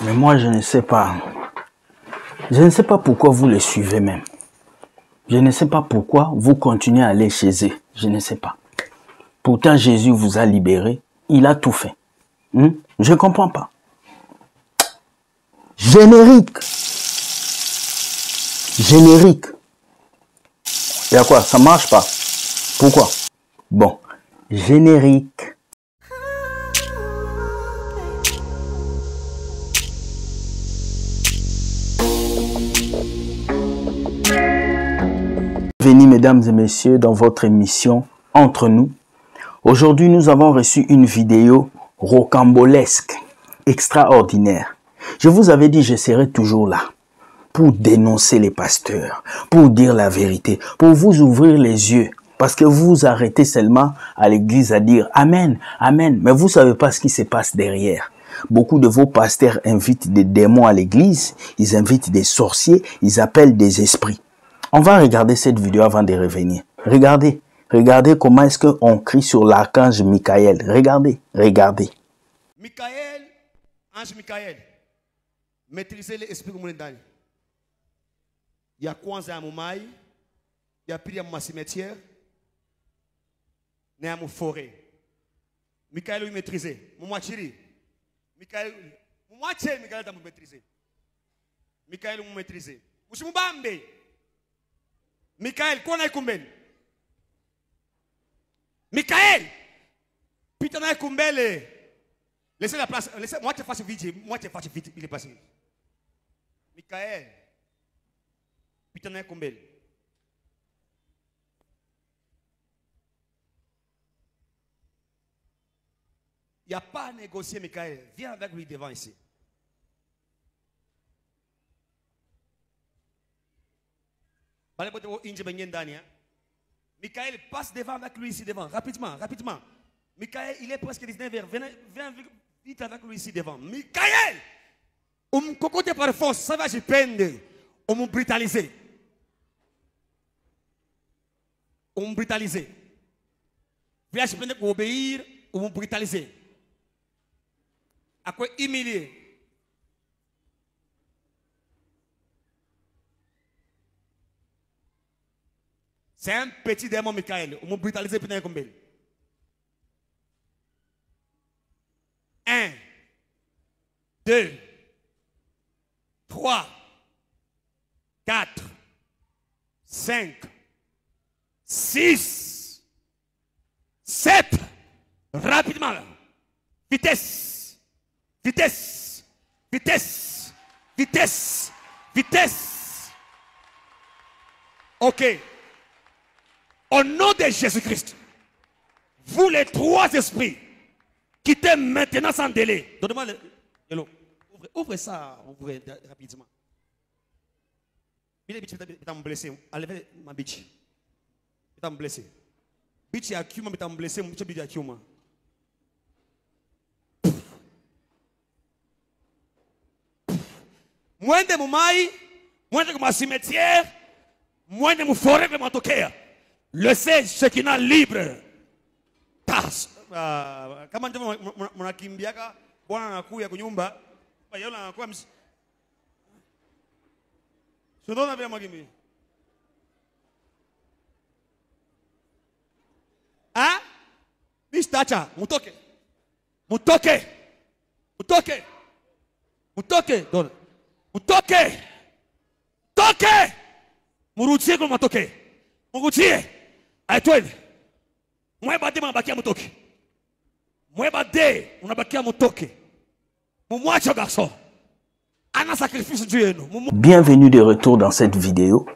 Mais moi, je ne sais pas. Je ne sais pas pourquoi vous les suivez même. Je ne sais pas pourquoi vous continuez à aller chez eux. Je ne sais pas. Pourtant, Jésus vous a libéré. Il a tout fait. Je ne comprends pas. Générique. Générique. Il y a quoi? Ça marche pas. Pourquoi? Bon. Générique. Bienvenue mesdames et messieurs dans votre émission Entre nous. Aujourd'hui, nous avons reçu une vidéo rocambolesque, extraordinaire. Je vous avais dit, je serai toujours là pour dénoncer les pasteurs, pour dire la vérité, pour vous ouvrir les yeux. Parce que vous vous arrêtez seulement à l'église à dire Amen, Amen. Mais vous ne savez pas ce qui se passe derrière. Beaucoup de vos pasteurs invitent des démons à l'église, ils invitent des sorciers, ils appellent des esprits. On va regarder cette vidéo avant de revenir. Regardez. Regardez comment est-ce qu'on crie sur l'archange Michael. Regardez. Michael, ange Michael, maîtrisez l'esprit de mon indani. Il y a Kwanza à Moumaï, il y a Piri à mon cimetière, il y a mon forêt. Michael, il maîtrise. Mon moitié. Michael, t'a maîtrisé. Michael, il maîtrise. Monsieur Mbambe. Michael, qu'on a combien? Michael, putain, on a combien? Laissez la place, laissez moi te fasse vite, il est passé. Michael, putain, on a combien? Il n'y a pas à négocier, Michael. Viens avec lui devant ici. Michael passe devant avec lui ici devant. Rapidement. Michael, il est presque 19h. Viens vite avec lui ici devant. Michael! On me cocote par force. Ça va, je peine. On me brutaliser. Viens, je peine pour obéir. On me brutaliser. À quoi humilier? C'est un petit démon, Michael. On m'a brutalisé pendant combien? 1, 2, 3, 4, 5, 6, 7. Rapidement. Vitesse. Ok. Au nom de Jésus-Christ, vous les trois esprits, quittez maintenant sans délai. Donnez-moi le... Ouvre ça, ouvrez rapidement. Il est blessé. Enlevez ma bitch. Il est blessé. Bitch est accumé, il est blessé. Bitch est accumé. Moins de mon maï, moins de mon cimetière, moins de mon forêt de mon toquer. Le sait ce qui n'a libre. Kama ndivyo mnakimbiaka bwana anakuja kunyumba, yule anakuwa Sio vile mwakimbi. Ah? Mistacha, mutoke. Dona. Mutoke. Murutie kwa matoke. Murutie. Aitwende. Mwebade mnabakia mutoke. Mwebade unabakia mutoke. Mumwache garçon. Ana sacrifice Dieu nous. Bienvenue de retour dans cette vidéo.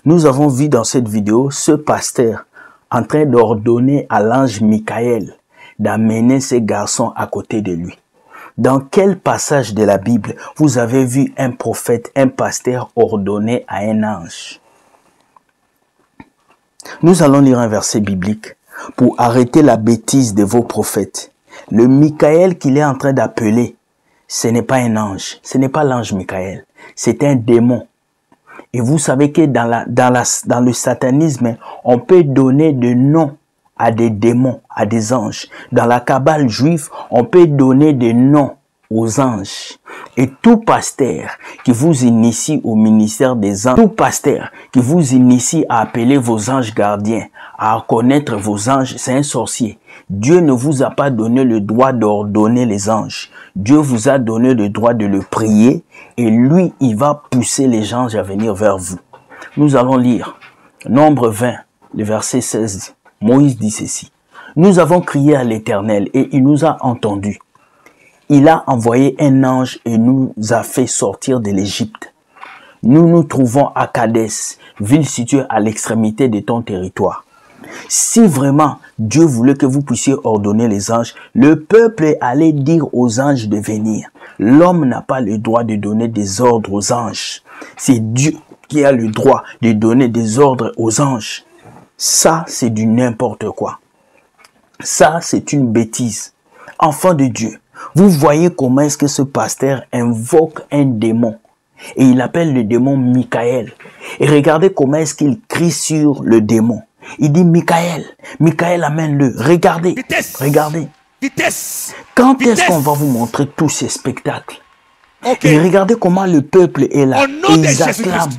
Nous avons vu dans cette vidéo ce pasteur en train d'ordonner à l'ange Michael d'amener ces garçons à côté de lui. Dans quel passage de la Bible vous avez vu un prophète, un pasteur ordonner à un ange? Nous allons lire un verset biblique pour arrêter la bêtise de vos prophètes. Le Michael qu'il est en train d'appeler, ce n'est pas un ange, ce n'est pas l'ange Michael, c'est un démon. Et vous savez que dans le satanisme, on peut donner des noms à des démons, à des anges. Dans la Kabbale juive, on peut donner des noms aux anges. Et tout pasteur qui vous initie au ministère des anges, tout pasteur qui vous initie à appeler vos anges gardiens, à connaître vos anges, c'est un sorcier. Dieu ne vous a pas donné le droit d'ordonner les anges. Dieu vous a donné le droit de le prier et lui, il va pousser les anges à venir vers vous. Nous allons lire Nombre 20, le verset 16. Moïse dit ceci. Nous avons crié à l'Éternel et il nous a entendus. Il a envoyé un ange et nous a fait sortir de l'Égypte. Nous nous trouvons à Kadès, ville située à l'extrémité de ton territoire. Si vraiment Dieu voulait que vous puissiez ordonner les anges, le peuple allait dire aux anges de venir. L'homme n'a pas le droit de donner des ordres aux anges. C'est Dieu qui a le droit de donner des ordres aux anges. Ça, c'est du n'importe quoi. Ça, c'est une bêtise. Enfant de Dieu, vous voyez comment est-ce que ce pasteur invoque un démon. Et il appelle le démon Michael. Et regardez comment est-ce qu'il crie sur le démon. Il dit Michael, Michael amène-le. Regardez, Vitesse. regardez. Vitesse. Quand Vitesse. est-ce qu'on va vous montrer tous ces spectacles? Ok. Et regardez comment le peuple est là. Au nom Et de ils Jésus-Christ. acclament.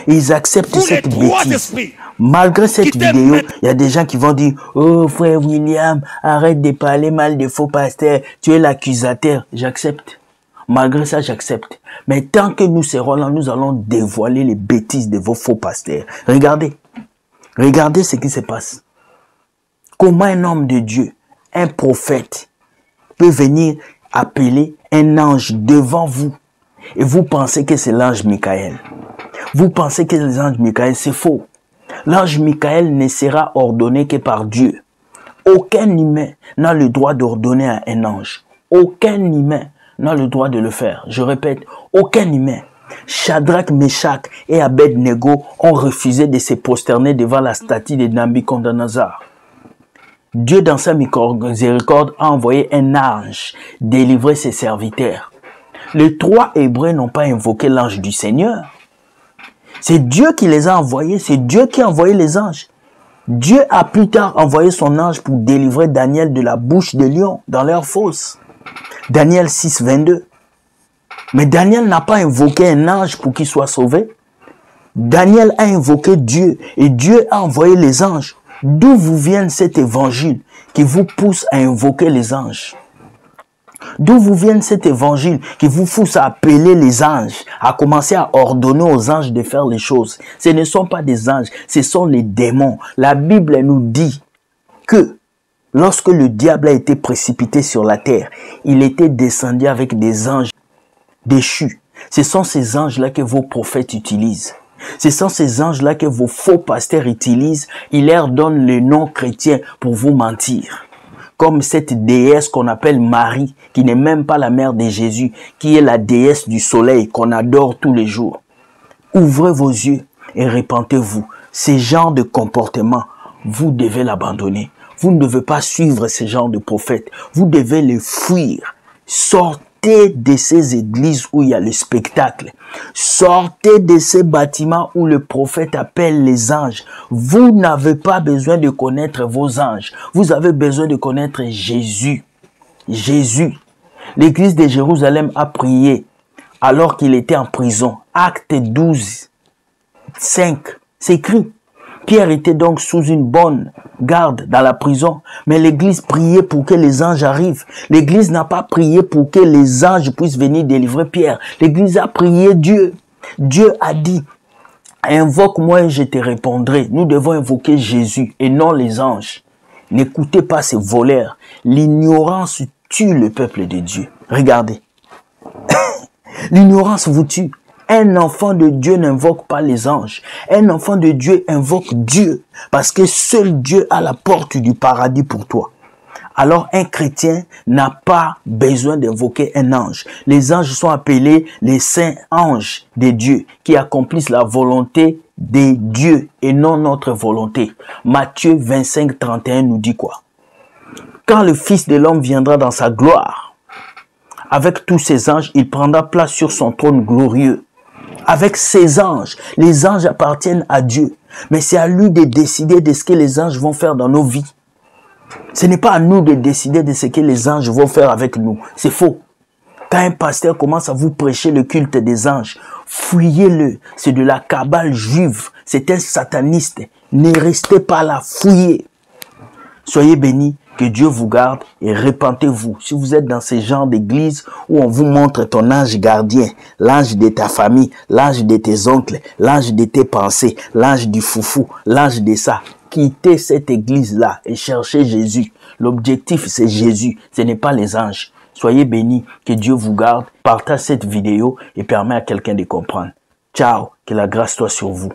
Ils acceptent Tous les cette trois bêtise. esprits Malgré cette qui te vidéo, mettent- il y a des gens qui vont dire « Oh frère William, arrête de parler mal des faux pasteurs, tu es l'accusateur. » J'accepte. Malgré ça, j'accepte. Mais tant que nous serons là, nous allons dévoiler les bêtises de vos faux pasteurs. Regardez. Regardez ce qui se passe. Comment un homme de Dieu, un prophète, peut venir appeler un ange devant vous et vous pensez que c'est l'ange Michael. Vous pensez que l'ange Michael, c'est faux. L'ange Michael ne sera ordonné que par Dieu. Aucun humain n'a le droit d'ordonner à un ange. Aucun humain n'a le droit de le faire. Je répète, aucun humain. Shadrach, Meshach et Abednego ont refusé de se prosterner devant la statue de Nabuchodonosor. Dieu, dans sa miséricorde, a envoyé un ange délivrer ses serviteurs. Les 3 Hébreux n'ont pas invoqué l'ange du Seigneur. C'est Dieu qui les a envoyés, c'est Dieu qui a envoyé les anges. Dieu a plus tard envoyé son ange pour délivrer Daniel de la bouche des lions dans leur fosse. Daniel 6, 22. Mais Daniel n'a pas invoqué un ange pour qu'il soit sauvé. Daniel a invoqué Dieu et Dieu a envoyé les anges. D'où vous vient cet évangile qui vous pousse à invoquer les anges? D'où vous vient cet évangile qui vous pousse à appeler les anges, à commencer à ordonner aux anges de faire les choses? Ce ne sont pas des anges, ce sont les démons. La Bible nous dit que lorsque le diable a été précipité sur la terre, il était descendu avec des anges déchus. Ce sont ces anges-là que vos prophètes utilisent. Ce sont ces anges-là que vos faux pasteurs utilisent. Ils leur donnent le nom chrétien pour vous mentir. Comme cette déesse qu'on appelle Marie, qui n'est même pas la mère de Jésus, qui est la déesse du soleil qu'on adore tous les jours. Ouvrez vos yeux et repentez-vous. Ces genres de comportement, vous devez l'abandonner. Vous ne devez pas suivre ce genre de prophètes. Vous devez les fuir. Sortez de ces églises où il y a le spectacle. Sortez de ces bâtiments où le prophète appelle les anges. Vous n'avez pas besoin de connaître vos anges. Vous avez besoin de connaître Jésus. Jésus. L'église de Jérusalem a prié alors qu'il était en prison. Acte 12, 5. C'est écrit. Pierre était donc sous une bonne garde dans la prison, mais l'église priait pour que les anges arrivent. L'église n'a pas prié pour que les anges puissent venir délivrer Pierre. L'église a prié Dieu. Dieu a dit, invoque-moi et je te répondrai. Nous devons invoquer Jésus et non les anges. N'écoutez pas ces voleurs. L'ignorance tue le peuple de Dieu. Regardez. L'ignorance vous tue. Un enfant de Dieu n'invoque pas les anges. Un enfant de Dieu invoque Dieu. Parce que seul Dieu a la porte du paradis pour toi. Alors un chrétien n'a pas besoin d'invoquer un ange. Les anges sont appelés les saints anges de Dieu qui accomplissent la volonté de Dieu et non notre volonté. Matthieu 25, 31 nous dit quoi? Quand le Fils de l'homme viendra dans sa gloire, avec tous ses anges, il prendra place sur son trône glorieux. Avec ses anges, les anges appartiennent à Dieu. Mais c'est à lui de décider de ce que les anges vont faire dans nos vies. Ce n'est pas à nous de décider de ce que les anges vont faire avec nous. C'est faux. Quand un pasteur commence à vous prêcher le culte des anges, fouillez-le. C'est de la cabale juive. C'est un sataniste. Ne restez pas là, fouillez. Soyez bénis, que Dieu vous garde et répentez-vous. Si vous êtes dans ce genre d'église où on vous montre ton ange gardien, l'ange de ta famille, l'ange de tes oncles, l'ange de tes pensées, l'ange du foufou, l'ange de ça, quittez cette église-là et cherchez Jésus. L'objectif, c'est Jésus, ce n'est pas les anges. Soyez bénis, que Dieu vous garde, partage cette vidéo et permet à quelqu'un de comprendre. Ciao, que la grâce soit sur vous.